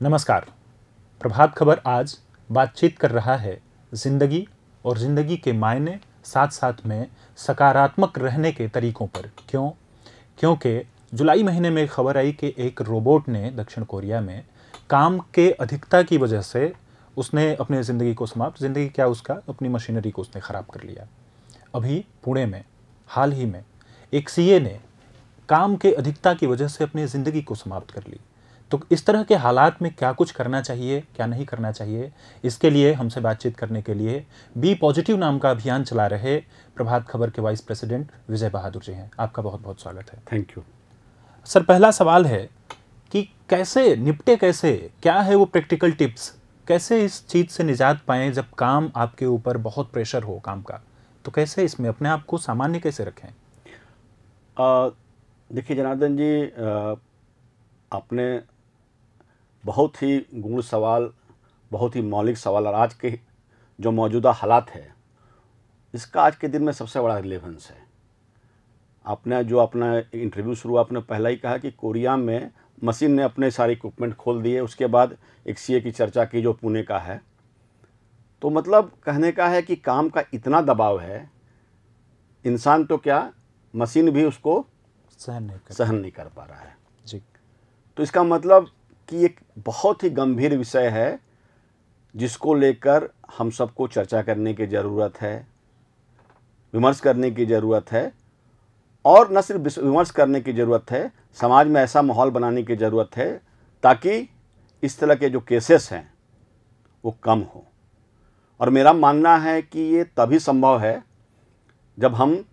नमस्कार। प्रभात खबर आज बातचीत कर रहा है ज़िंदगी और ज़िंदगी के मायने, साथ साथ में सकारात्मक रहने के तरीकों पर। क्योंकि जुलाई महीने में खबर आई कि एक रोबोट ने दक्षिण कोरिया में काम के अधिकता की वजह से उसने अपनी ज़िंदगी को अपनी मशीनरी को उसने ख़राब कर लिया। अभी पुणे में हाल ही में एक सीए ने काम के अधिकता की वजह से अपनी ज़िंदगी को समाप्त कर ली। तो इस तरह के हालात में क्या कुछ करना चाहिए, क्या नहीं करना चाहिए, इसके लिए हमसे बातचीत करने के लिए बी पॉजिटिव नाम का अभियान चला रहे प्रभात खबर के वाइस प्रेसिडेंट विजय बहादुर जी हैं। आपका बहुत बहुत स्वागत है। थैंक यू सर, पहला सवाल है कि कैसे निपटे, क्या है वो प्रैक्टिकल टिप्स, कैसे इस चीज़ से निजात पाएँ जब काम आपके ऊपर बहुत प्रेशर हो काम का, तो कैसे इसमें अपने आप को सामान्य कैसे रखें? देखिए जनार्दन जी, आपने बहुत ही गूढ़ सवाल, बहुत ही मौलिक सवाल, और आज के जो मौजूदा हालात है इसका आज के दिन में सबसे बड़ा रिलेवेंस है। आपने जो अपना इंटरव्यू शुरू आपने पहला ही कहा कि कोरिया में मशीन ने अपने सारे इक्विपमेंट खोल दिए, उसके बाद एक सीए की चर्चा की जो पुणे का है। तो मतलब कहने का है कि काम का इतना दबाव है, इंसान तो क्या मशीन भी उसको सहन नहीं कर पा रहा है जी। तो इसका मतलब कि एक बहुत ही गंभीर विषय है जिसको लेकर हम सबको चर्चा करने की ज़रूरत है, विमर्श करने की ज़रूरत है, और न सिर्फ विमर्श करने की ज़रूरत है, समाज में ऐसा माहौल बनाने की ज़रूरत है ताकि इस तरह के जो केसेस हैं वो कम हो। और मेरा मानना है कि ये तभी संभव है जब हम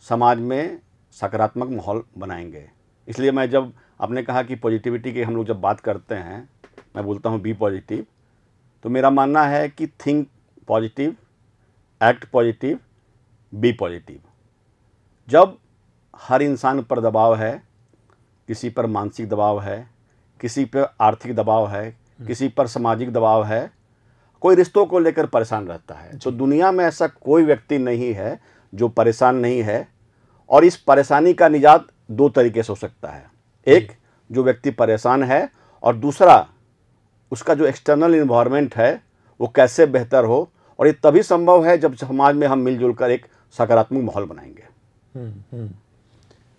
समाज में सकारात्मक माहौल बनाएंगे। इसलिए मैं जब आपने कहा कि पॉजिटिविटी की हम लोग जब बात करते हैं, मैं बोलता हूँ बी पॉजिटिव, तो मेरा मानना है कि think positive, act positive, be positive. जब हर इंसान पर दबाव है, किसी पर मानसिक दबाव है, किसी पर आर्थिक दबाव है, किसी पर सामाजिक दबाव है, कोई रिश्तों को लेकर परेशान रहता है, तो दुनिया में ऐसा कोई व्यक्ति नहीं है जो परेशान नहीं है। और इस परेशानी का निजात दो तरीके से हो सकता है, एक जो व्यक्ति परेशान है, और दूसरा उसका जो एक्सटर्नल इन्वायरमेंट है वो कैसे बेहतर हो। और ये तभी संभव है जब समाज में हम मिलजुल कर एक सकारात्मक माहौल बनाएंगे।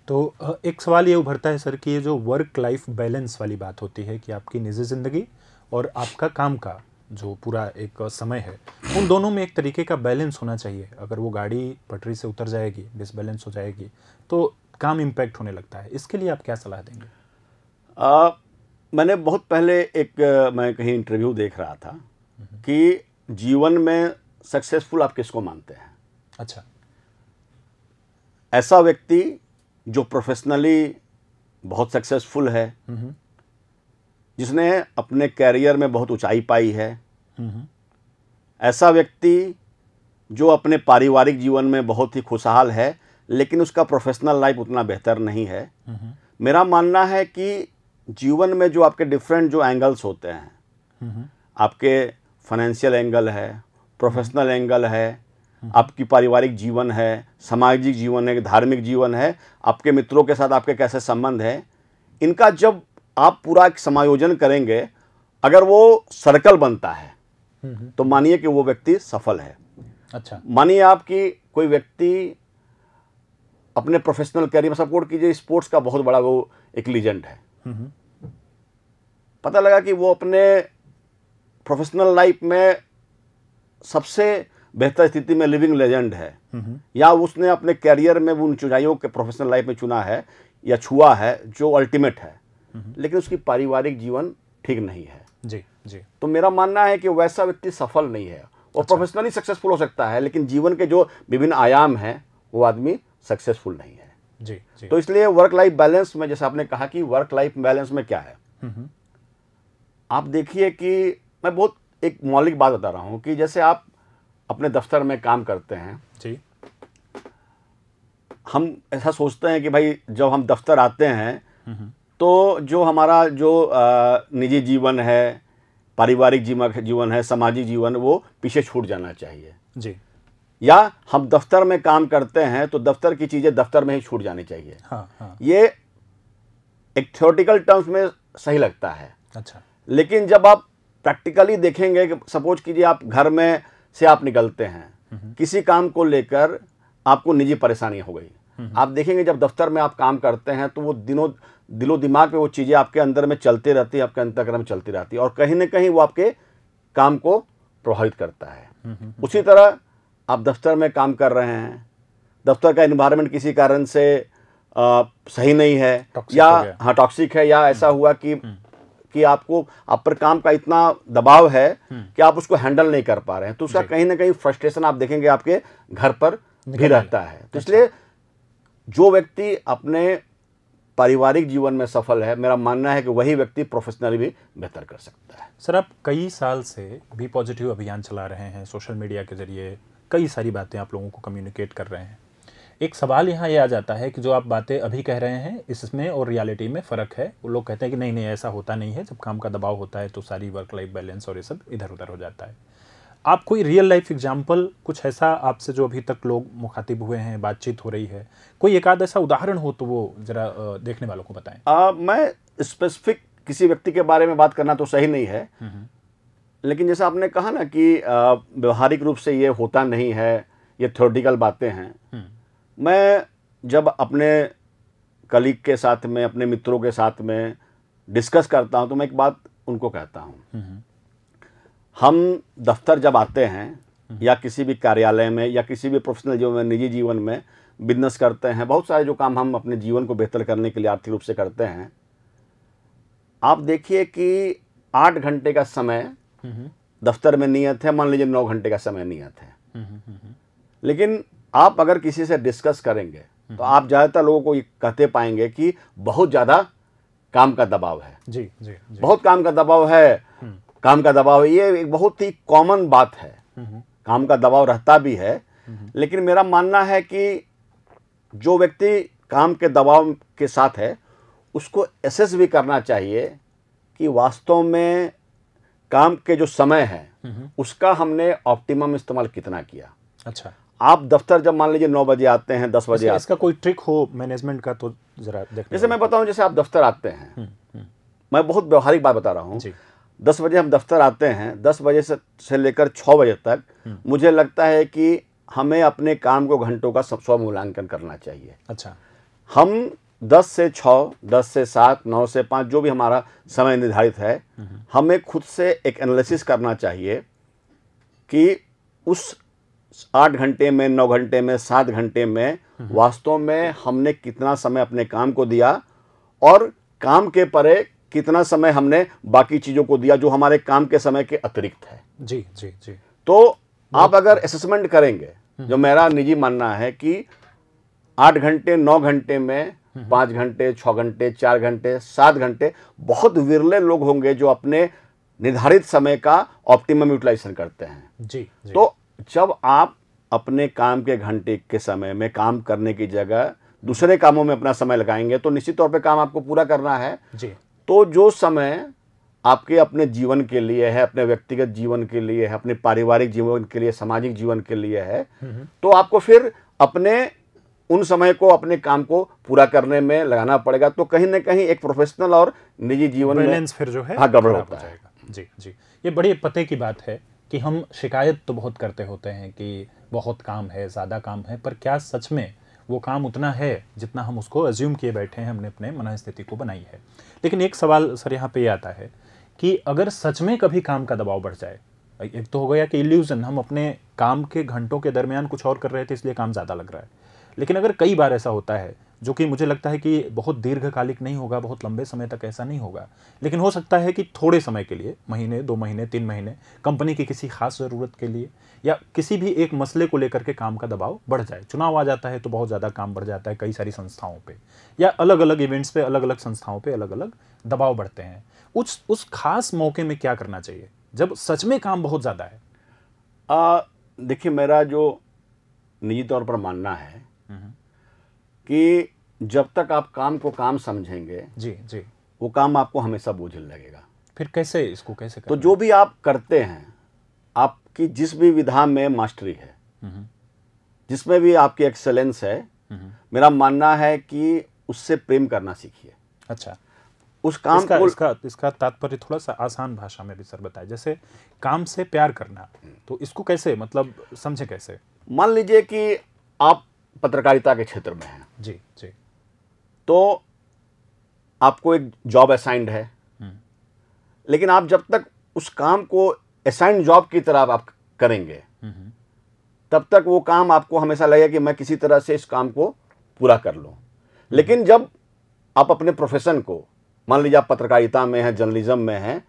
तो एक सवाल ये उभरता है सर कि ये जो वर्क लाइफ बैलेंस वाली बात होती है कि आपकी निजी ज़िंदगी और आपका काम का जो पूरा एक समय है, उन दोनों में एक तरीके का बैलेंस होना चाहिए। अगर वो गाड़ी पटरी से उतर जाएगी, डिसबैलेंस हो जाएगी, तो काम इम्पैक्ट होने लगता है। इसके लिए आप क्या सलाह देंगे? मैंने बहुत पहले मैं कहीं इंटरव्यू देख रहा था कि जीवन में सक्सेसफुल आप किसको मानते हैं। अच्छा। ऐसा व्यक्ति जो प्रोफेशनली बहुत सक्सेसफुल है, जिसने अपने कैरियर में बहुत ऊंचाई पाई है, ऐसा व्यक्ति जो अपने पारिवारिक जीवन में बहुत ही खुशहाल है लेकिन उसका प्रोफेशनल लाइफ उतना बेहतर नहीं है। मेरा मानना है कि जीवन में जो आपके डिफरेंट जो एंगल्स होते हैं, आपके फाइनेंशियल एंगल है, प्रोफेशनल एंगल है, आपकी पारिवारिक जीवन है, सामाजिक जीवन है, धार्मिक जीवन है, आपके मित्रों के साथ आपके कैसे संबंध है, इनका जब आप पूरा एक समायोजन करेंगे, अगर वो सर्कल बनता है तो मानिए कि वो व्यक्ति सफल है। अच्छा। मानिए आप कि कोई व्यक्ति अपने प्रोफेशनल कैरियर में, सपोर्ट कीजिए स्पोर्ट्स का बहुत बड़ा वो एक लीजेंड है, पता लगा कि वो अपने प्रोफेशनल लाइफ में सबसे बेहतर स्थिति में लिविंग लेजेंड है, या उसने अपने कैरियर में उन ऊंचाइयों के प्रोफेशनल लाइफ में चुना है या छुआ है जो अल्टीमेट है, लेकिन उसकी पारिवारिक जीवन ठीक नहीं है जी जी। तो मेरा मानना है कि वैसा व्यक्ति सफल नहीं है। वो प्रोफेशनली सक्सेसफुल हो सकता है लेकिन जीवन के जो विभिन्न आयाम हैं वो आदमी सक्सेसफुल नहीं है। जी जी। तो इसलिए वर्क लाइफ बैलेंस में, जैसे आपने कहा कि वर्क लाइफ बैलेंस में क्या है, आप देखिए कि मैं बहुत एक मौलिक बात बता रहा हूं कि जैसे आप अपने दफ्तर में काम करते हैं जी, हम ऐसा सोचते हैं कि भाई जब हम दफ्तर आते हैं तो जो हमारा जो निजी जीवन है, पारिवारिक जीवन है, सामाजिक जीवन, वो पीछे छूट जाना चाहिए जी। या हम दफ्तर में काम करते हैं तो दफ्तर की चीज़ें दफ्तर में ही छूट जानी चाहिए। हाँ। ये एक थ्योरेटिकल टर्म्स में सही लगता है। अच्छा। लेकिन जब आप प्रैक्टिकली देखेंगे कि सपोज कीजिए आप घर में से आप निकलते हैं, किसी काम को लेकर आपको निजी परेशानी हो गई, आप देखेंगे जब दफ्तर में आप काम करते हैं तो वो दिलो दिमाग पे वो चीज़ें आपके अंदर में चलती रहती है, आपके अंतःकरण में चलती रहती है और कहीं ना कहीं वो आपके काम को प्रभावित करता है। उसी तरह आप दफ्तर में काम कर रहे हैं, दफ्तर का एनवायरनमेंट किसी कारण से सही नहीं है या टॉक्सिक है या ऐसा हुआ कि आपको आप पर काम का इतना दबाव है कि आप उसको हैंडल नहीं कर पा रहे हैं, तो उसका कहीं ना कहीं फ्रस्ट्रेशन आप देखेंगे आपके घर पर भी रहता है। तो इसलिए जो व्यक्ति अपने पारिवारिक जीवन में सफल है, मेरा मानना है कि वही व्यक्ति प्रोफेशनली भी बेहतर कर सकता है। सर, आप कई साल से बी पॉजिटिव अभियान चला रहे हैं, सोशल मीडिया के जरिए कई सारी बातें आप लोगों को कम्युनिकेट कर रहे हैं। एक सवाल यहाँ ये आ जाता है कि जो आप बातें अभी कह रहे हैं इसमें और रियलिटी में फ़र्क है। वो लोग कहते हैं कि नहीं नहीं ऐसा होता नहीं है, जब काम का दबाव होता है तो सारी वर्क लाइफ बैलेंस और ये सब इधर उधर हो जाता है। आप कोई रियल लाइफ एग्जाम्पल, कुछ ऐसा आपसे जो अभी तक लोग मुखातिब हुए हैं, बातचीत हो रही है, कोई एक आध ऐसा उदाहरण हो तो वो ज़रा देखने वालों को बताएं। मैं स्पेसिफिक किसी व्यक्ति के बारे में बात करना तो सही नहीं है, लेकिन जैसा आपने कहा ना कि व्यवहारिक रूप से ये होता नहीं है, ये थ्योरेटिकल बातें हैं। मैं जब अपने कलीग के साथ में, अपने मित्रों के साथ में डिस्कस करता हूं तो मैं एक बात उनको कहता हूं, हम दफ्तर जब आते हैं या किसी भी कार्यालय में या किसी भी प्रोफेशनल जीवन में, निजी जीवन में बिजनेस करते हैं, बहुत सारे जो काम हम अपने जीवन को बेहतर करने के लिए आर्थिक रूप से करते हैं, आप देखिए कि 8 घंटे का समय दफ्तर में नियत है, मान लीजिए 9 घंटे का समय नियत है, लेकिन आप अगर किसी से डिस्कस करेंगे तो आप ज़्यादातर लोगों को ये कहते पाएंगे कि बहुत ज़्यादा काम का दबाव है। जी, जी, जी। बहुत काम का दबाव है, काम का दबाव है, ये एक बहुत ही कॉमन बात है। काम का दबाव रहता भी है, लेकिन मेरा मानना है कि जो व्यक्ति काम के दबाव के साथ है उसको एसेस भी करना चाहिए कि वास्तव में काम के जो समय है उसका हमने ऑप्टिमम इस्तेमाल कितना किया। अच्छा, आप दफ्तर जब मान लीजिए 9 बजे आते हैं, 10 बजे आते हैं, इसका कोई ट्रिक हो मैनेजमेंट का तो जरा देखने। जैसे मैं बताऊं, जैसे आप दफ्तर आते हैं, मैं बहुत व्यवहारिक बात बता रहा हूं, 10 बजे हम दफ्तर आते हैं, 10 बजे से लेकर 6 बजे तक मुझे लगता है कि हमें अपने काम को घंटों का स्वमूल्यांकन करना चाहिए। अच्छा, हम 10 से 6, 10 से 7, 9 से 5 जो भी हमारा समय निर्धारित है, हमें खुद से एक एनालिसिस करना चाहिए कि उस 8 घंटे में, 9 घंटे में, 7 घंटे में वास्तव में हमने कितना समय अपने काम को दिया और काम के परे कितना समय हमने बाकी चीज़ों को दिया जो हमारे काम के समय के अतिरिक्त है। जी, जी, जी। तो आप अगर असेसमेंट करेंगे, जो मेरा निजी मानना है कि 8 घंटे, 9 घंटे में 5 घंटे, 6 घंटे, 4 घंटे, 7 घंटे, बहुत विरले लोग होंगे जो अपने निर्धारित समय का ऑप्टिमम यूटिलाइजेशन करते हैं। जी, जी। तो जब आप अपने काम के घंटे के समय में काम करने की जगह दूसरे कामों में अपना समय लगाएंगे तो निश्चित तौर पे काम आपको पूरा करना है जी। तो जो समय आपके अपने जीवन के लिए है, अपने व्यक्तिगत जीवन के लिए है, अपने पारिवारिक जीवन के लिए, सामाजिक जीवन के लिए है, तो आपको फिर अपने उन समय को अपने काम को पूरा करने में लगाना पड़ेगा। तो कहीं ना कहीं एक प्रोफेशनल और निजी जीवन में बैलेंस फिर जो है गड़बड़ होता है। जी, जी। ये बड़ी पते की बात है कि हम शिकायत तो बहुत करते होते हैं कि बहुत काम है, ज़्यादा काम है, पर क्या सच में वो काम उतना है जितना हम उसको अज्यूम किए बैठे हैं, हमने अपने मनस्थिति को बनाई है। लेकिन एक सवाल सर यहाँ पे ये आता है कि अगर सच में कभी काम का दबाव बढ़ जाए, एक तो हो गया कि इल्यूजन, हम अपने काम के घंटों के दरमियान कुछ और कर रहे थे इसलिए काम ज़्यादा लग रहा है, लेकिन अगर कई बार ऐसा होता है, जो कि मुझे लगता है कि बहुत दीर्घकालिक नहीं होगा, बहुत लंबे समय तक ऐसा नहीं होगा, लेकिन हो सकता है कि थोड़े समय के लिए, महीने, 2 महीने, 3 महीने, कंपनी की किसी खास ज़रूरत के लिए या किसी भी एक मसले को लेकर के काम का दबाव बढ़ जाए। चुनाव आ जाता है तो बहुत ज़्यादा काम बढ़ जाता है कई सारी संस्थाओं पे, या अलग अलग इवेंट्स पे, अलग अलग संस्थाओं पे अलग अलग दबाव बढ़ते हैं। उस खास मौके में क्या करना चाहिए जब सच में काम बहुत ज़्यादा है? देखिए, मेरा जो निजी तौर पर मानना है कि जब तक आप काम को काम समझेंगे, जी, जी, वो काम आपको हमेशा बोझिल लगेगा। फिर कैसे इसको कैसे तो जो भी आप करते हैं, आपकी जिस भी विधा में मास्टरी है, जिसमें भी आपकी एक्सेलेंस है, मेरा मानना है कि उससे प्रेम करना सीखिए। अच्छा। उस काम इसका को इसका इसका तात्पर्य थोड़ा सा आसान भाषा में भी सर बताएं। जैसे काम से प्यार करना, तो इसको कैसे मतलब समझे कैसे? मान लीजिए कि आप पत्रकारिता के क्षेत्र में हैं, जी जी। तो आपको एक जॉब असाइंड है, लेकिन आप जब तक उस काम को असाइंड जॉब की तरह आप करेंगे, तब तक वो काम आपको हमेशा लगेगा कि मैं किसी तरह से इस काम को पूरा कर लूं। लेकिन जब आप अपने प्रोफेशन को, मान लीजिए आप पत्रकारिता में हैं, जर्नलिज्म में हैं,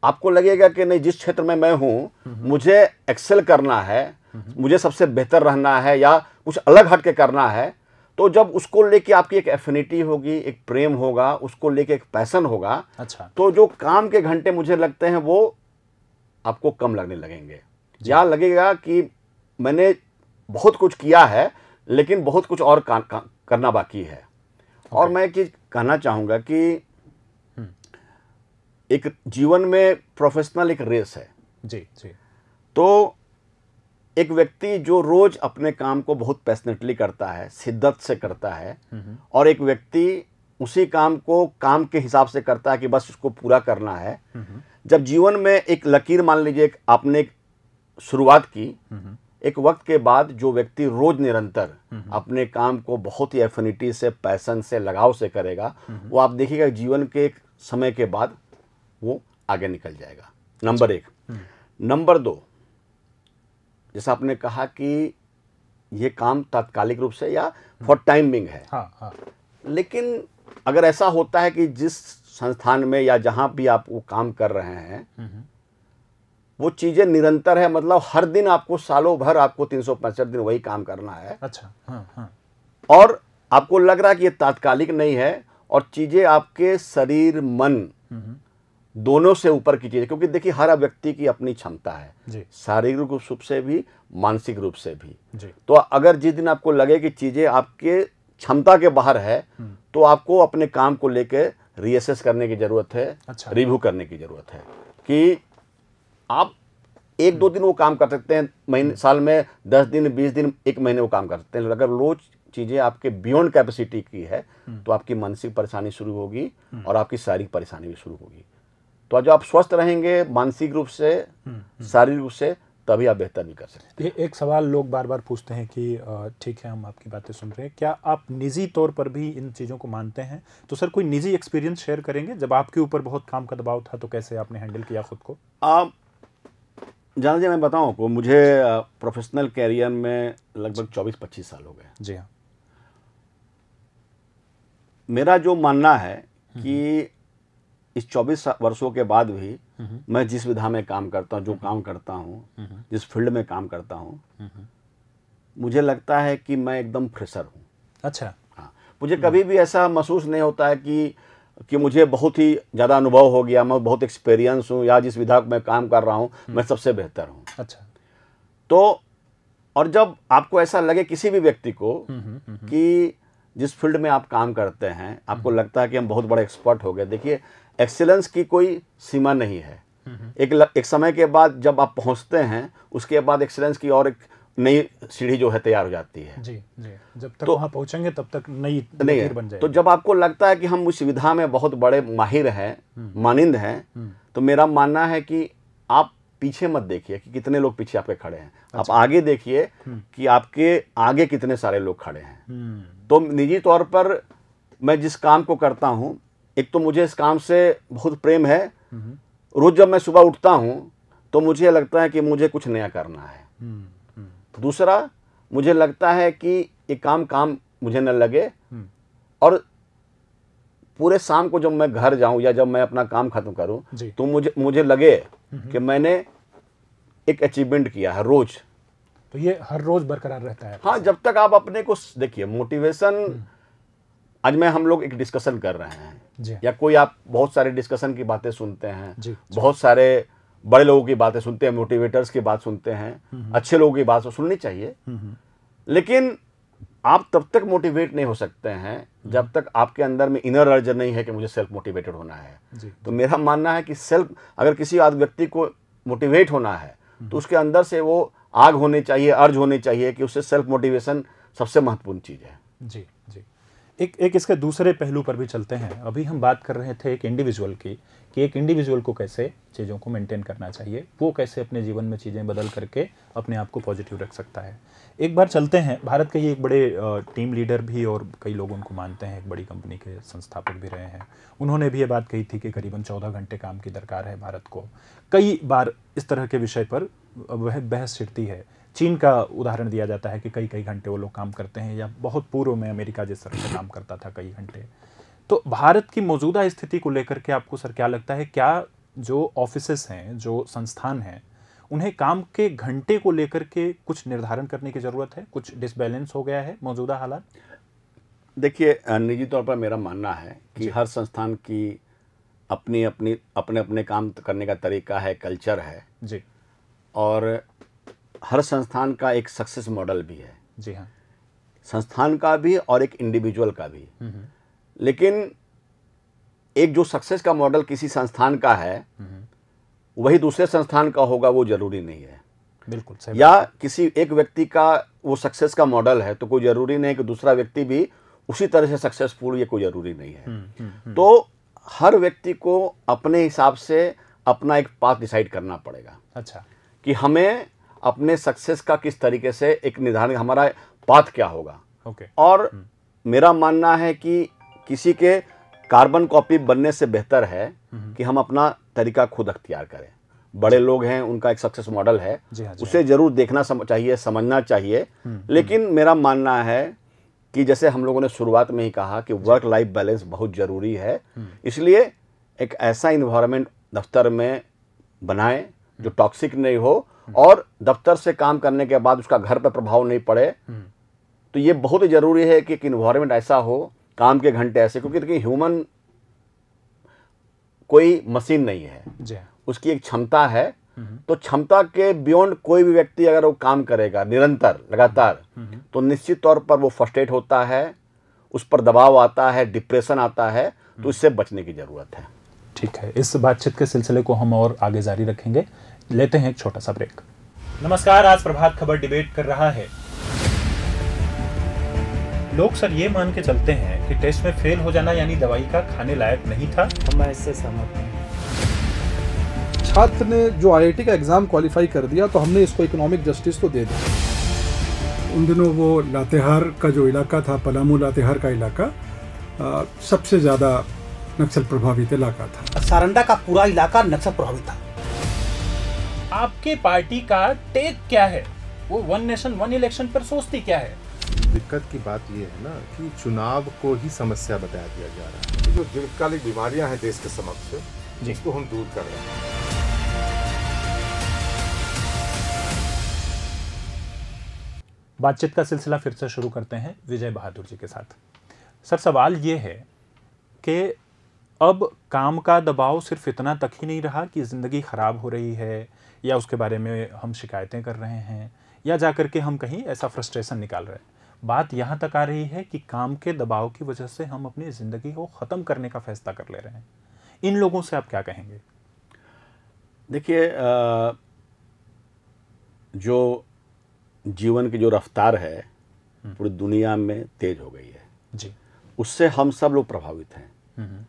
आपको लगेगा कि नहीं, जिस क्षेत्र में मैं हूं मुझे एक्सेल करना है, मुझे सबसे बेहतर रहना है या कुछ अलग हट के करना है, तो जब उसको लेके आपकी एक एफिनिटी होगी, एक प्रेम होगा, उसको लेके एक पैशन होगा, अच्छा, तो जो काम के घंटे मुझे लगते हैं वो आपको कम लगने लगेंगे। या लगेगा कि मैंने बहुत कुछ किया है लेकिन बहुत कुछ और करना बाकी है। और मैं एक चीज कहना चाहूंगा कि एक जीवन में प्रोफेशनल एक रेस है। जी जी। तो एक व्यक्ति जो रोज अपने काम को बहुत पैशनेटली करता है, शिद्दत से करता है, और एक व्यक्ति उसी काम को काम के हिसाब से करता है कि बस उसको पूरा करना है। जब जीवन में एक लकीर, मान लीजिए आपने एक शुरुआत की, एक वक्त के बाद जो व्यक्ति रोज निरंतर अपने काम को बहुत ही एफिनिटी से, पैशन से, लगाव से करेगा, वो आप देखिएगा जीवन के एक समय के बाद वो आगे निकल जाएगा। नंबर एक। नंबर दो, जैसा आपने कहा कि ये काम तात्कालिक रूप से या फॉर टाइमिंग है। हाँ। लेकिन अगर ऐसा होता है कि जिस संस्थान में या जहां भी आप वो काम कर रहे हैं वो चीजें निरंतर है, मतलब हर दिन आपको, सालों भर आपको 365 दिन वही काम करना है। अच्छा। हाँ। और आपको लग रहा है कि ये तात्कालिक नहीं है, और चीजें आपके शरीर मन दोनों से ऊपर की चीजें, क्योंकि देखिए हर व्यक्ति की अपनी क्षमता है, शारीरिक रूप से भी, मानसिक रूप से भी जी। तो अगर जिस दिन आपको लगे कि चीजें आपके क्षमता के बाहर है, तो आपको अपने काम को लेकर रीअसेस करने की जरूरत है। अच्छा। रिव्यू करने की जरूरत है कि आप 1-2 दिन वो काम कर सकते हैं, महीने, साल में 10 दिन, 20 दिन, 1 महीने वो काम कर सकते हैं। अगर रोज चीजें आपके बियॉन्ड कैपेसिटी की है, तो आपकी मानसिक परेशानी शुरू होगी और आपकी शारीरिक परेशानी भी शुरू होगी। तो जब आप स्वस्थ रहेंगे मानसिक रूप से, शारीरिक रूप से, तभी आप बेहतर नहीं कर सकते। ये एक सवाल लोग बार बार पूछते हैं कि ठीक है, हम आपकी बातें सुन रहे हैं, क्या आप निजी तौर पर भी इन चीज़ों को मानते हैं? तो सर कोई निजी एक्सपीरियंस शेयर करेंगे, जब आपके ऊपर बहुत काम का दबाव था तो कैसे आपने हैंडल किया खुद को? आप जान लीजिए, मैं बताऊं आपको, मुझे प्रोफेशनल कैरियर में लगभग 24-25 साल हो गए। जी हाँ। मेरा जो मानना है कि इस 24 वर्षों के बाद भी मैं जिस विधा में काम करता हूँ, जो काम करता हूँ, जिस फील्ड में काम करता हूँ, मुझे लगता है कि मैं एकदम फ्रेशर हूँ। अच्छा। हाँ, मुझे कभी भी ऐसा महसूस नहीं होता है कि मुझे बहुत ही ज़्यादा अनुभव हो गया, मैं बहुत एक्सपीरियंस हूँ, या जिस विधा में काम कर रहा हूँ मैं सबसे बेहतर हूँ। अच्छा। तो और जब आपको ऐसा लगे किसी भी व्यक्ति को कि जिस फील्ड में आप काम करते हैं आपको लगता है कि हम बहुत बड़े एक्सपर्ट हो गए, देखिए एक्सीलेंस की कोई सीमा नहीं है। एक समय के बाद जब आप पहुंचते हैं, उसके बाद एक्सीलेंस की और एक नई सीढ़ी जो है तैयार हो जाती है। जी जी। जब तक वहां पहुंचेंगे तब तक नई नहीं बन जाएगी। तो जब आपको लगता है कि हम उस विधा में बहुत बड़े माहिर हैं, मानिंद हैं, तो मेरा मानना है कि आप पीछे मत देखिए कि कितने लोग पीछे आपके खड़े हैं। अच्छा। आप आगे देखिए कि आपके आगे कितने सारे लोग खड़े हैं। तो निजी तौर पर मैं जिस काम को करता हूँ, एक तो मुझे इस काम से बहुत प्रेम है। रोज जब मैं सुबह उठता हूँ तो मुझे लगता है कि मुझे कुछ नया करना है। दूसरा, मुझे लगता है कि ये काम मुझे न लगे, और पूरे शाम को जब मैं घर जाऊं या जब मैं अपना काम खत्म करूं तो मुझे लगे कि मैंने एक अचीवमेंट किया है रोज। तो ये हर रोज बरकरार रहता है? हाँ, जब तक आप अपने को देखिए, मोटिवेशन, आज मैं हम लोग एक डिस्कशन कर रहे हैं या कोई आप बहुत सारे डिस्कशन की बातें सुनते हैं, बहुत सारे बड़े लोगों की बातें सुनते हैं, मोटिवेटर्स की बात सुनते हैं, अच्छे लोगों की बात सुननी चाहिए। लेकिन आप तब तक मोटिवेट नहीं हो सकते हैं जब तक आपके अंदर में इनर अर्ज नहीं है कि मुझे सेल्फ मोटिवेटेड होना है। तो मेरा मानना है कि अगर किसी व्यक्ति को मोटिवेट होना है तो उसके अंदर से वो आग होनी चाहिए, अर्ज होनी चाहिए कि उससे सेल्फ मोटिवेशन सबसे महत्वपूर्ण चीज़ है। जी जी। एक इसके दूसरे पहलू पर भी चलते हैं। अभी हम बात कर रहे थे एक इंडिविजुअल की, कि एक इंडिविजुअल को कैसे चीज़ों को मेंटेन करना चाहिए, वो कैसे अपने जीवन में चीज़ें बदल करके अपने आप को पॉजिटिव रख सकता है। एक बार चलते हैं, भारत के ये एक बड़े टीम लीडर भी और कई लोग उनको मानते हैं, एक बड़ी कंपनी के संस्थापक भी रहे हैं। उन्होंने भी ये बात कही थी कि करीबन 14 घंटे काम की दरकार है भारत को। कई बार इस तरह के विषय पर वह बहस छिड़ती है। चीन का उदाहरण दिया जाता है कि कई कई घंटे वो लोग काम करते हैं, या बहुत पूर्व में अमेरिका जिस तरह से काम करता था कई घंटे। तो भारत की मौजूदा स्थिति को लेकर के आपको सर क्या लगता है, क्या जो ऑफिसेस हैं, जो संस्थान हैं, उन्हें काम के घंटे को लेकर के कुछ निर्धारण करने की ज़रूरत है? कुछ डिसबैलेंस हो गया है मौजूदा हालात? देखिए, निजी तौर पर मेरा मानना है कि हर संस्थान की अपनी अपनी अपने अपने काम करने का तरीका है, कल्चर है जी, और हर संस्थान का एक सक्सेस मॉडल भी है। जी हाँ। संस्थान का भी और एक इंडिविजुअल का भी। लेकिन एक जो सक्सेस का मॉडल किसी संस्थान का है वही दूसरे संस्थान का होगा, वो जरूरी नहीं है। बिल्कुल सही। या किसी एक व्यक्ति का वो सक्सेस का मॉडल है तो कोई जरूरी नहीं कि दूसरा व्यक्ति भी उसी तरह से सक्सेसफुल, ये कोई जरूरी नहीं है। तो हर व्यक्ति को अपने हिसाब से अपना एक पाथ डिसाइड करना पड़ेगा। अच्छा, कि हमें अपने सक्सेस का किस तरीके से एक निर्धारण, हमारा पाथ क्या होगा। ओके। और मेरा मानना है कि किसी के कार्बन कॉपी बनने से बेहतर है कि हम अपना तरीका खुद अख्तियार करें। बड़े लोग हैं, उनका एक सक्सेस मॉडल है, उसे जरूर देखना चाहिए, समझना चाहिए। लेकिन मेरा मानना है कि जैसे हम लोगों ने शुरुआत में ही कहा कि वर्क लाइफ बैलेंस बहुत जरूरी है। इसलिए एक ऐसा इन्वायरमेंट दफ्तर में बनाएं जो टॉक्सिक नहीं हो और दफ्तर से काम करने के बाद उसका घर पर प्रभाव नहीं पड़े। तो ये बहुत ही जरूरी है कि एक इन्वायरमेंट ऐसा हो, काम के घंटे ऐसे, क्योंकि देखिए ह्यूमन कोई मशीन नहीं है, उसकी एक क्षमता है। तो क्षमता के बियॉन्ड कोई भी व्यक्ति अगर वो काम करेगा निरंतर लगातार तो निश्चित तौर पर वो फ्रस्ट्रेट होता है, उस पर दबाव आता है, डिप्रेशन आता है। तो इससे बचने की जरूरत है। ठीक है, इस बातचीत के सिलसिले को हम और आगे जारी रखेंगे। लेते हैं एक छोटा सा ब्रेक। नमस्कार, आज प्रभात खबर डिबेट कर रहा है। लोग सर ये मान के चलते हैं कि टेस्ट में फेल हो जाना यानी दवाई का खाने लायक नहीं था। मैं इससे सहमत हूँ। छात्र ने जो आईआईटी का एग्जाम क्वालिफाई कर दिया तो हमने इसको इकोनॉमिक जस्टिस तो दे दिया। उन दिनों वो लातेहार का जो इलाका था, पलामू लातेहार का इलाका सबसे ज़्यादा नक्सल प्रभावित इलाका था। सारंडा का पूरा इलाका नक्सल प्रभावित था। आपके पार्टी का टेक क्या है? वो वन नेशन वन इलेक्शन पर सोचती क्या है? दिक्कत की बात ये है ना कि चुनाव को ही समस्या बताया दिया जा रहा है। जो दीर्घकालिक बीमारियां हैं देश के समक्ष, जिसको हम दूर कर रहे हैं। बातचीत का सिलसिला फिर से शुरू करते हैं विजय बहादुर जी के साथ। सर, सवाल ये है कि अब काम का दबाव सिर्फ इतना तक ही नहीं रहा कि ज़िंदगी ख़राब हो रही है या उसके बारे में हम शिकायतें कर रहे हैं या जाकर के हम कहीं ऐसा फ्रस्ट्रेशन निकाल रहे हैं। बात यहाँ तक आ रही है कि काम के दबाव की वजह से हम अपनी ज़िंदगी को ख़त्म करने का फैसला कर ले रहे हैं। इन लोगों से आप क्या कहेंगे? देखिए, जो जीवन की जो रफ्तार है पूरी दुनिया में तेज हो गई है जी, उससे हम सब लोग प्रभावित हैं।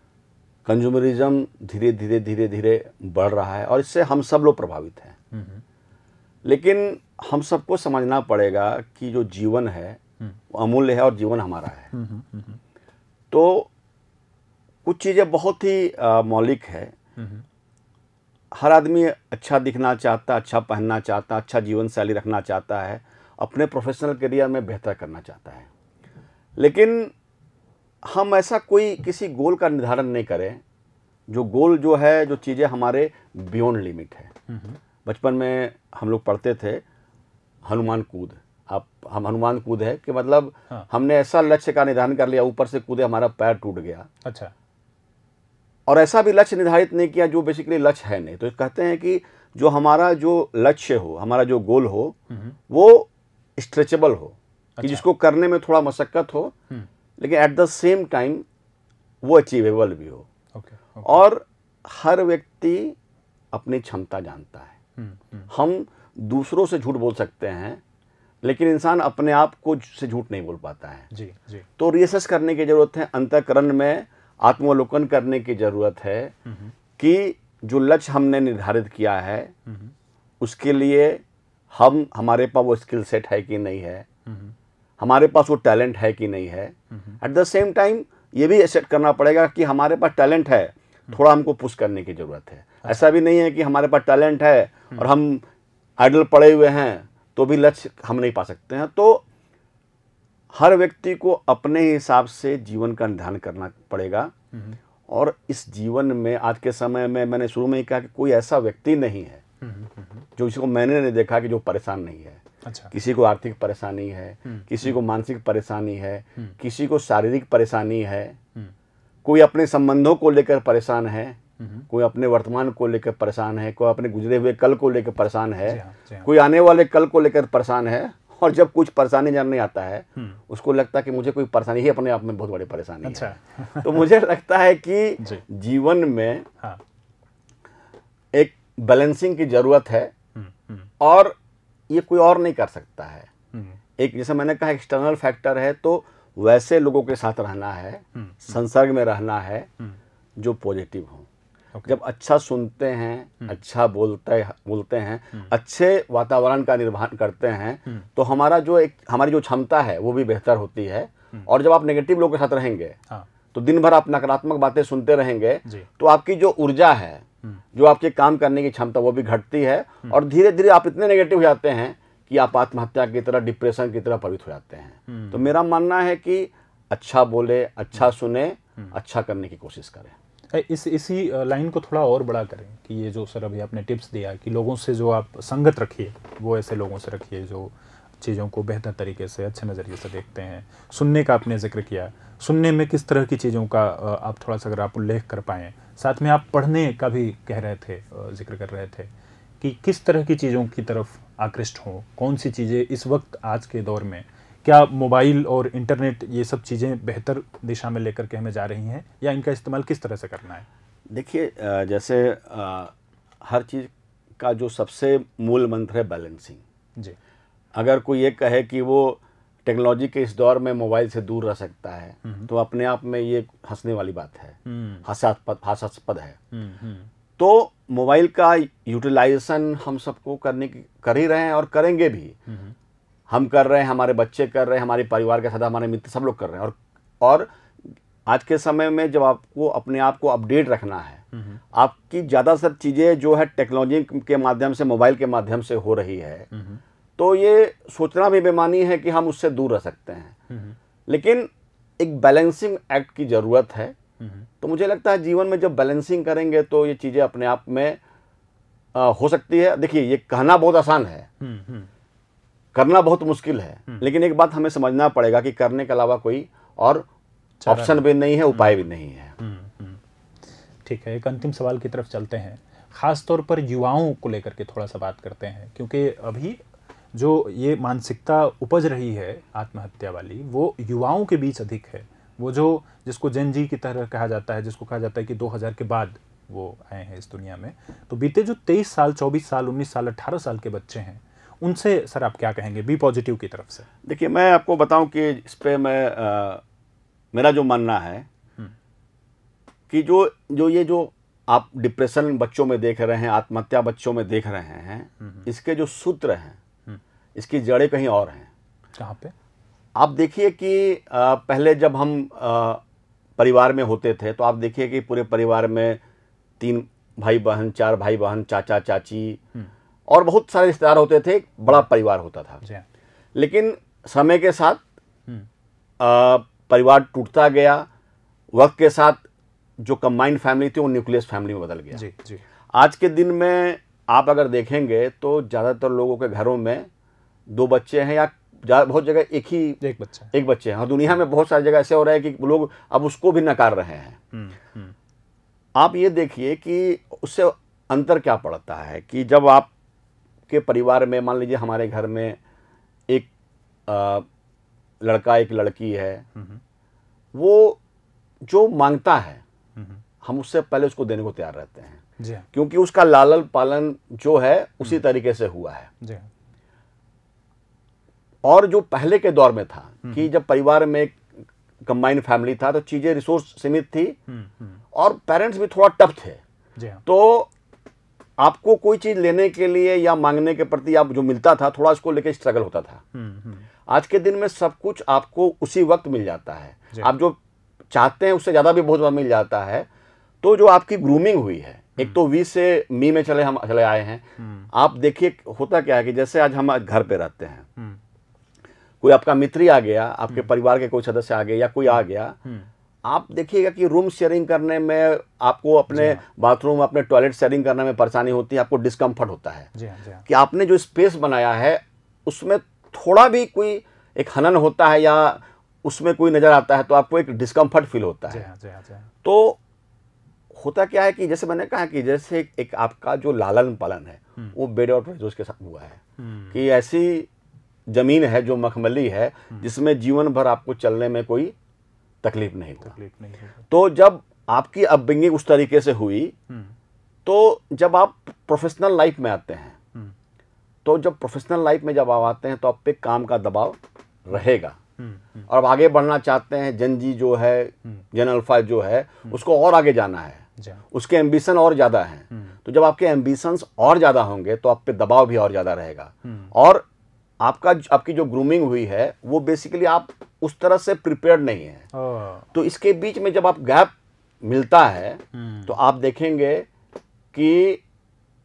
कंज्यूमरिज्म धीरे धीरे धीरे धीरे बढ़ रहा है और इससे हम सब लोग प्रभावित हैं। लेकिन हम सबको समझना पड़ेगा कि जो जीवन है वो अमूल्य है और जीवन हमारा है। तो कुछ चीज़ें बहुत ही मौलिक है। हर आदमी अच्छा दिखना चाहता, अच्छा पहनना चाहता, अच्छा जीवन शैली रखना चाहता है, अपने प्रोफेशनल करियर में बेहतर करना चाहता है। लेकिन हम ऐसा कोई किसी गोल का निर्धारण नहीं करें जो गोल जो है, जो चीज़ें हमारे बियॉन्ड लिमिट है। बचपन में हम लोग पढ़ते थे हनुमान कूद। हम हनुमान कूद है कि मतलब हमने ऐसा लक्ष्य का निर्धारण कर लिया, ऊपर से कूदे, हमारा पैर टूट गया। अच्छा। और ऐसा भी लक्ष्य निर्धारित नहीं किया जो बेसिकली लक्ष्य है नहीं। तो कहते हैं कि जो हमारा जो लक्ष्य हो, हमारा जो गोल हो, वो स्ट्रेचेबल हो। कि जिसको करने में थोड़ा मशक्कत हो लेकिन एट द सेम टाइम वो अचीवेबल भी हो। और हर व्यक्ति अपनी क्षमता जानता है। हम दूसरों से झूठ बोल सकते हैं लेकिन इंसान अपने आप को से झूठ नहीं बोल पाता है। जी जी। तो रिएसेस करने की ज़रूरत है, अंतःकरण में आत्मावलोकन करने की ज़रूरत है कि जो लक्ष्य हमने निर्धारित किया है उसके लिए हमारे पास वो स्किल सेट है कि नहीं है, हमारे पास वो टैलेंट है कि नहीं है। एट द सेम टाइम ये भी एक्सेप्ट करना पड़ेगा कि हमारे पास टैलेंट है, थोड़ा हमको पुश करने की ज़रूरत है। ऐसा भी नहीं है कि हमारे पास टैलेंट है और हम आइडल पड़े हुए हैं तो भी लक्ष्य हम नहीं पा सकते हैं। तो हर व्यक्ति को अपने हिसाब से जीवन का निर्धारण करना पड़ेगा। और इस जीवन में आज के समय में मैंने शुरू में ही कहा कि कोई ऐसा व्यक्ति नहीं है जो किसी को मैंने नहीं देखा कि जो परेशान नहीं है। अच्छा। किसी को आर्थिक परेशानी है, किसी को मानसिक परेशानी है, किसी को शारीरिक परेशानी है, कोई अपने संबंधों को लेकर परेशान है, कोई अपने वर्तमान को लेकर परेशान है, कोई अपने गुजरे हुए कल को लेकर परेशान है, जी हाँ। कोई आने वाले कल को लेकर परेशान है। और जब कुछ परेशानी नजर नहीं आता है उसको लगता है कि मुझे कोई परेशानी ही अपने आप में बहुत बड़ी परेशानी अच्छा। है। तो मुझे लगता है कि जीवन में हाँ। एक बैलेंसिंग की जरूरत है और ये कोई और नहीं कर सकता है। एक जैसे मैंने कहा एक्सटर्नल फैक्टर है, तो वैसे लोगों के साथ रहना है, संसर्ग में रहना है जो पॉजिटिव हो। जब अच्छा सुनते हैं, अच्छा बोलते हैं, अच्छे वातावरण का निर्माण करते हैं तो हमारी जो क्षमता है वो भी बेहतर होती है। और जब आप नेगेटिव लोगों के साथ रहेंगे तो दिन भर आप नकारात्मक बातें सुनते रहेंगे तो आपकी जो ऊर्जा है, जो आपके काम करने की क्षमता वो भी घटती है और धीरे धीरे आप इतने नेगेटिव हो जाते हैं कि आप आत्महत्या की तरह, डिप्रेशन की तरह प्रवृत्त हो जाते हैं। तो मेरा मानना है कि अच्छा बोले, अच्छा सुने, अच्छा करने की कोशिश करें। इसी लाइन को थोड़ा और बड़ा करें कि ये जो सर अभी आपने टिप्स दिया कि लोगों से जो आप संगत रखिए वो ऐसे लोगों से रखिए जो चीज़ों को बेहतर तरीके से, अच्छे नज़रिए से देखते हैं। सुनने का आपने जिक्र किया, सुनने में किस तरह की चीज़ों का आप थोड़ा सा अगर आप उल्लेख कर पाएँ। साथ में आप पढ़ने का भी कह रहे थे, जिक्र कर रहे थे कि किस तरह की चीज़ों की तरफ आकृष्ट हों, कौन सी चीज़ें इस वक्त आज के दौर में, क्या मोबाइल और इंटरनेट ये सब चीज़ें बेहतर दिशा में लेकर के हमें जा रही हैं या इनका इस्तेमाल किस तरह से करना है? देखिए, जैसे हर चीज़ का जो सबसे मूल मंत्र है बैलेंसिंग। जी। अगर कोई ये कहे कि वो टेक्नोलॉजी के इस दौर में मोबाइल से दूर रह सकता है तो अपने आप में ये हंसने वाली बात है, हास्यास्पद है। तो मोबाइल का यूटिलाइजेशन हम सबको कर ही रहे हैं और करेंगे भी। हम कर रहे हैं, हमारे बच्चे कर रहे हैं, हमारे परिवार के साथ हमारे मित्र सब लोग कर रहे हैं। और आज के समय में जब आपको अपने आप को अपडेट रखना है, आपकी ज़्यादातर चीज़ें जो है टेक्नोलॉजी के माध्यम से, मोबाइल के माध्यम से हो रही है, तो ये सोचना भी बेमानी है कि हम उससे दूर रह सकते हैं। लेकिन एक बैलेंसिंग एक्ट की ज़रूरत है। तो मुझे लगता है जीवन में जब बैलेंसिंग करेंगे तो ये चीज़ें अपने आप में हो सकती है। देखिए, ये कहना बहुत आसान है, करना बहुत मुश्किल है। लेकिन एक बात हमें समझना पड़ेगा कि करने के अलावा कोई और ऑप्शन भी नहीं है, उपाय भी नहीं है। ठीक है, एक अंतिम सवाल की तरफ चलते हैं। खास तौर पर युवाओं को लेकर के थोड़ा सा बात करते हैं, क्योंकि अभी जो ये मानसिकता उपज रही है आत्महत्या वाली, वो युवाओं के बीच अधिक है। वो जो जिसको जेन जी की तरह कहा जाता है, जिसको कहा जाता है कि 2000 के बाद वो आए हैं इस दुनिया में। तो बीते जो 23 साल, 24 साल, 19 साल, 18 साल के बच्चे हैं, उनसे सर आप क्या कहेंगे बी पॉजिटिव की तरफ से? देखिए, मैं आपको बताऊं कि इस पर मेरा जो मानना है कि जो आप डिप्रेशन बच्चों में देख रहे हैं, आत्महत्या बच्चों में देख रहे हैं, इसके जो सूत्र हैं, इसकी जड़ें कहीं और हैं। कहाँ पे? आप देखिए कि पहले जब हम परिवार में होते थे तो आप देखिए कि पूरे परिवार में 3 भाई बहन, 4 भाई बहन, चाचा चाची और बहुत सारे रिश्तेदार होते थे, एक बड़ा परिवार होता था। लेकिन समय के साथ परिवार टूटता गया, वक्त के साथ जो कंबाइंड फैमिली थी वो न्यूक्लियस फैमिली में बदल गया। जी। आज के दिन में आप अगर देखेंगे तो ज़्यादातर लोगों के घरों में 2 बच्चे हैं या बहुत जगह एक बच्चे हैं। और दुनिया में बहुत सारी जगह ऐसे हो रहा है कि लोग अब उसको भी नकार रहे हैं। आप ये देखिए कि उससे अंतर क्या पड़ता है कि जब आप के परिवार में, मान लीजिए हमारे घर में एक लड़का एक लड़की है, वो जो मांगता है हम उससे पहले उसको देने को तैयार रहते हैं, क्योंकि उसका लालन पालन जो है उसी तरीके से हुआ है। और जो पहले के दौर में था कि जब परिवार में कंबाइंड फैमिली था तो चीज़ें रिसोर्स सीमित थी और पेरेंट्स भी थोड़ा टफ थे। जी हाँ। तो आपको कोई चीज़ लेने के लिए या मांगने के प्रति आप जो मिलता था थोड़ा उसको लेके स्ट्रगल होता था। आज के दिन में सब कुछ आपको उसी वक्त मिल जाता है, आप जो चाहते हैं उससे ज़्यादा भी बहुत बार मिल जाता है। तो जो आपकी ग्रूमिंग हुई है, एक तो वी से मी में हम चले आए हैं। आप देखिए होता क्या है कि जैसे आज हम घर पे रहते हैं, कोई आपका मित्र ही आ गया, आपके परिवार के कोई सदस्य आ गए या कोई आ गया, आप देखिएगा कि रूम शेयरिंग करने में आपको अपने बाथरूम अपने टॉयलेट शेयरिंग करने में परेशानी होती है, आपको डिस्कम्फर्ट होता है। जी हाँ। कि आपने जो स्पेस बनाया है उसमें थोड़ा भी कोई एक हनन होता है या उसमें कोई नज़र आता है तो आपको एक डिस्कम्फर्ट फील होता है। जी हाँ। तो होता क्या है कि जैसे मैंने कहा कि जैसे एक आपका जो लालन पालन है वो बेड और ब्रेजोस के साथ हुआ है कि ऐसी जमीन है जो मखमली है जिसमें जीवन भर आपको चलने में कोई तकलीफ नहीं होगी। तो जब आपकी अपब्रिंगिंग उस तरीके से हुई तो जब आप प्रोफेशनल लाइफ में आते हैं तो जब प्रोफेशनल लाइफ में जब आप आते हैं तो आप पे काम का दबाव रहेगा और आप आगे बढ़ना चाहते हैं। जनजी जो है, जन अल्फा जो है, उसको और आगे जाना है, उसके एम्बिशन और ज़्यादा हैं। तो जब आपके एम्बिशंस और ज़्यादा होंगे तो आप पे दबाव भी और ज़्यादा रहेगा और आपकी जो ग्रूमिंग हुई है वो बेसिकली आप उस तरह से प्रिपेयर्ड नहीं है। तो इसके बीच में जब आप गैप मिलता है तो आप देखेंगे कि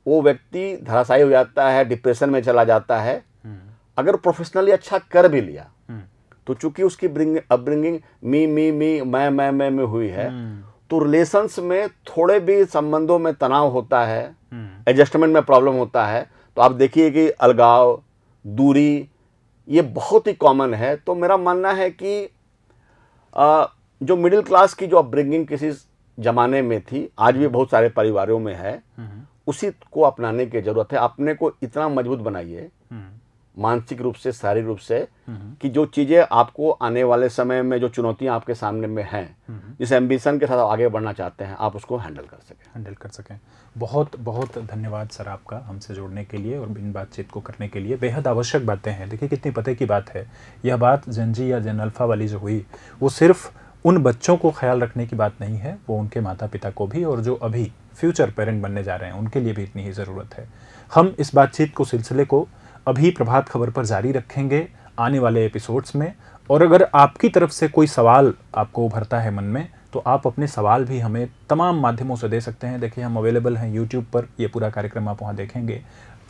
वो व्यक्ति धराशायी हो जाता है, डिप्रेशन में चला जाता है। अगर प्रोफेशनली अच्छा कर भी लिया तो चूंकि उसकी अपब्रिंगिंग मी मैं में हुई है तो रिलेशंस में थोड़े भी संबंधों में तनाव होता है, एडजस्टमेंट में प्रॉब्लम होता है। तो आप देखिए कि अलगाव, दूरी ये बहुत ही कॉमन है। तो मेरा मानना है कि जो मिडिल क्लास की जो अपब्रिंगिंग किसी ज़माने में थी, आज भी बहुत सारे परिवारों में है, उसी को अपनाने की ज़रूरत है। अपने को इतना मजबूत बनाइए मानसिक रूप से, शारीरिक रूप से, कि जो चीज़ें आपको आने वाले समय में जो चुनौतियां आपके सामने में हैं, जिस एम्बिशन के साथ आप आगे बढ़ना चाहते हैं, आप उसको हैंडल कर सकें। बहुत बहुत धन्यवाद सर आपका हमसे जुड़ने के लिए और इन बातचीत को करने के लिए। बेहद आवश्यक बातें हैं। देखिए कितनी पते की बात है। यह बात जनजी या जन अल्फा वाली जो हुई वो सिर्फ उन बच्चों को ख्याल रखने की बात नहीं है, वो उनके माता पिता को भी और जो अभी फ्यूचर पेरेंट बनने जा रहे हैं उनके लिए भी इतनी ही ज़रूरत है। हम इस बातचीत को, सिलसिले को अभी प्रभात खबर पर जारी रखेंगे आने वाले एपिसोड्स में। और अगर आपकी तरफ से कोई सवाल आपको उभरता है मन में तो आप अपने सवाल भी हमें तमाम माध्यमों से दे सकते हैं। देखिए हम अवेलेबल हैं यूट्यूब पर, ये पूरा कार्यक्रम आप वहाँ देखेंगे।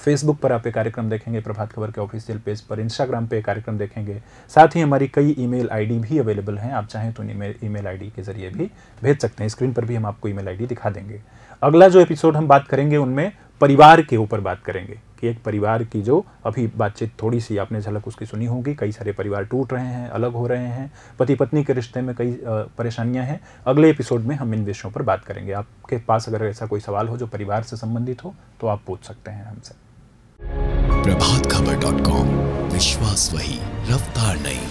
फेसबुक पर आप ये कार्यक्रम देखेंगे, प्रभात खबर के ऑफिशियल पेज पर, इंस्टाग्राम पे कार्यक्रम देखेंगे। साथ ही हमारी कई ईमेल आईडी भी अवेलेबल हैं, आप चाहें तो ईमेल आईडी के ज़रिए भी भेज सकते हैं। स्क्रीन पर भी हम आपको ईमेल आईडी दिखा देंगे। अगला जो एपिसोड हम बात करेंगे उनमें परिवार के ऊपर बात करेंगे कि एक परिवार की जो अभी बातचीत थोड़ी सी आपने झलक उसकी सुनी होगी। कई सारे परिवार टूट रहे हैं, अलग हो रहे हैं, पति पत्नी के रिश्ते में कई परेशानियां हैं। अगले एपिसोड में हम इन विषयों पर बात करेंगे। आपके पास अगर ऐसा कोई सवाल हो जो परिवार से संबंधित हो तो आप पूछ सकते हैं हमसे। प्रभातखबर.com, विश्वास वही, रफ्तार नहीं।